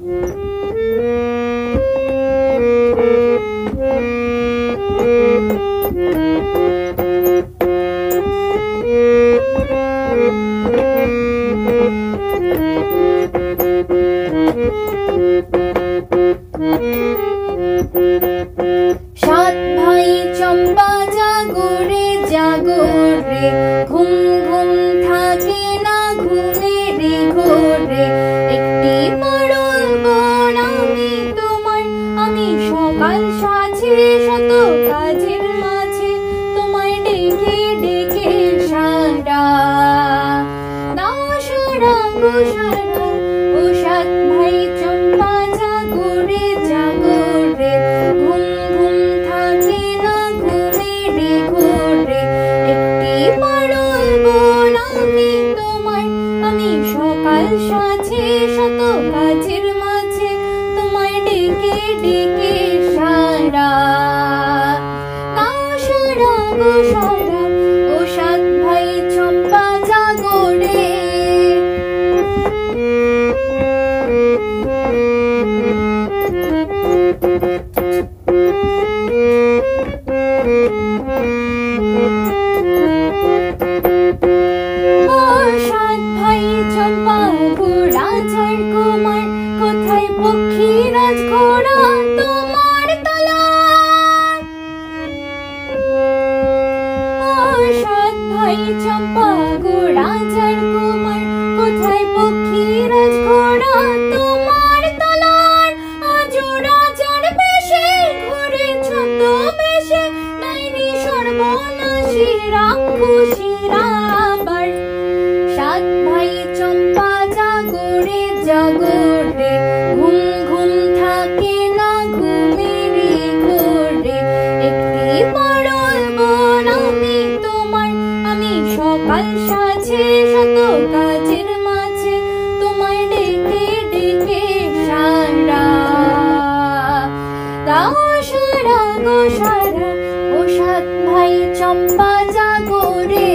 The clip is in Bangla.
সাত ভাই চম্পা জাগো রে জাগো রে, ঘুম ঘুম থাকে না ঘুমে রে ঘোরে। একটি পরল বন আমি তোমার, আমি সকাল সাজে শত কাজের মাঝে তোমায় ডেকে ডেকে সারা দাও সারা গো সারা। ও সাত ভাই চম্পা জাগো রে জাগো রে, ঘুম ঘুম থাকে না ঘুমে রে ঘোরে। একটি পরল বন আমি তোমার, আমি সকাল সাজে শত কাজের মাঝে তোমায় ডেকে ডেকে সারা দাও সারা গো সারা। ও সাত ভাই চম্পা জাগো রে। সাত ভাই চম্পা ঘোড়া ঝাড় কুমার, কোথায় পক্ষীরাজ ঘোড়া তোমার তলায়। সাত ভাই চম্পা ঘোড়া ঝাড় কুমার, কোথায় পক্ষীরাজ ঘোড়া তোমার তলার। আজ রাজার বেশে ঘুরে ছোট বেশে, নাইনি সর্বনাশী রাক্ষসীরা আবার। সাত ভাই চম্পা জাগো রে জাগো রে, ঘুম ঘুম থাকে না ঘুমে রে ঘোরে। একটি পরল বন আমি তোমার, আমি সকাল সাজে শত কাজের মাঝে তোমায় ডেকে ডেকে সারা দাও সারা গো সারা। ও সাত ভাই চম্পা জাগো রে।